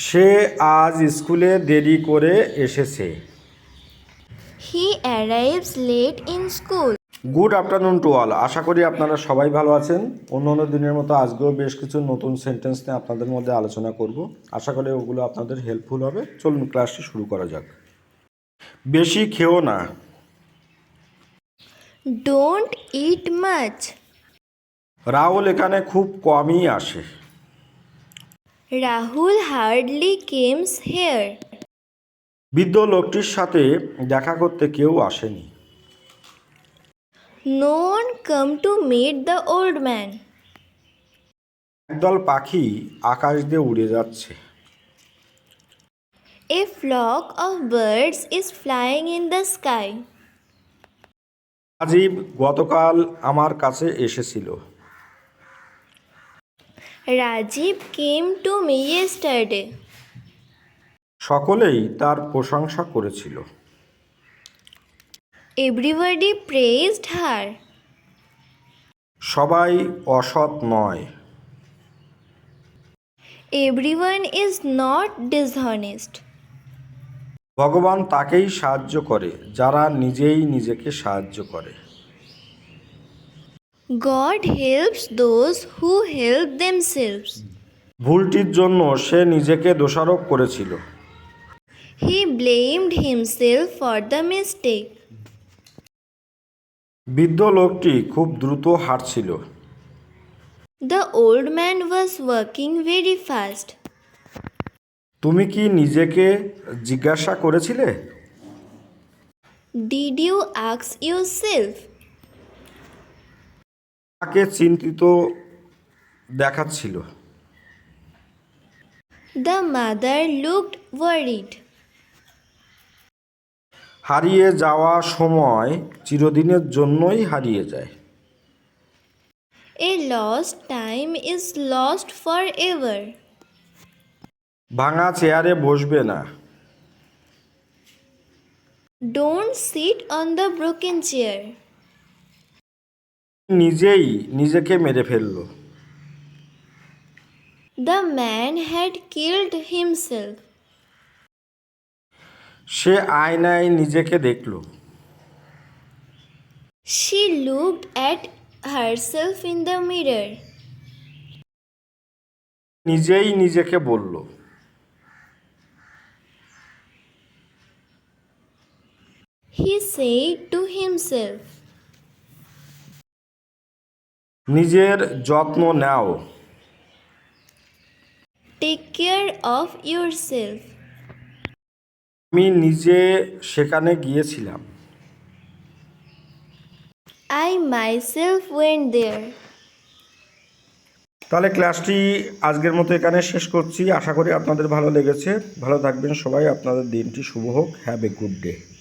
সে আজ স্কুলে দেরি করে এসেছে। He arrives late in school. Good afternoon to all. আশা করি আপনারা সবাই ভালো আছেন। অন্য দিনের মতো আজকেও বেশ কিছু নতুন সেন্টেন্স নিয়ে আপনাদের মধ্যে আলোচনা করব। আশা করি ওগুলো আপনাদের হেল্পফুল হবে। চলুন ক্লাসটি শুরু করা যাক। বেশি খেও না। Don't eat much. রাহুল এখানে খুব কমই আসে। Rahul hardly comes here. বৃদ্ধ লোকটির সাথে দেখা করতে কেউ আসেনি। No one come to meet the old man. একদল পাখি আকাশ দিয়ে উড়ে যাচ্ছে। A flock of birds is flying in the sky. Rajib গতকাল আমার কাছে এসেছিল। Rajiv came to me yesterday. সকলেই তার প্রশংসা করেছিল। Everybody praised her. সবাই অসৎ নয়। Everyone is not dishonest. ভগবান তাকেই সাহায্য করে যারা নিজেই নিজেকে সাহায্য করে। God helps those who help themselves. ভুলটির জন্য সে নিজেকে দোষারোপ করেছিল। He blamed himself for the mistake. বৃদ্ধ লোকটি খুব দ্রুত হাঁটছিল। The old man was walking very fast. তুমি কি নিজেকে জিজ্ঞাসা করেছিলে? Did you ask yourself? তাকে চিন্তিত দেখাচ্ছিল। The mother looked worried. হারিয়ে যাওয়া সময় চিরদিনের জন্যই হারিয়ে যায়। A lost time is lost forever. ভাঙা চেয়ারে বসবে না। Don't sit on the broken chair. নিজেই নিজেকে মেরে ফেললো। The man had killed himself. সে আয়নায় নিজেকে দেখল। She looked at herself in the mirror. নিজেই নিজেকে বলল। He said to himself. নিজের যত্ন নাও। Take care of yourself. আমি নিজে সেখানে গিয়েছিলাম। I myself went there. তাহলে ক্লাসটি আজকের মতো এখানে শেষ করছি। আশা করি আপনাদের ভালো লেগেছে। ভালো থাকবেন সবাই। আপনাদের দিনটি শুভ হোক। Have a good day.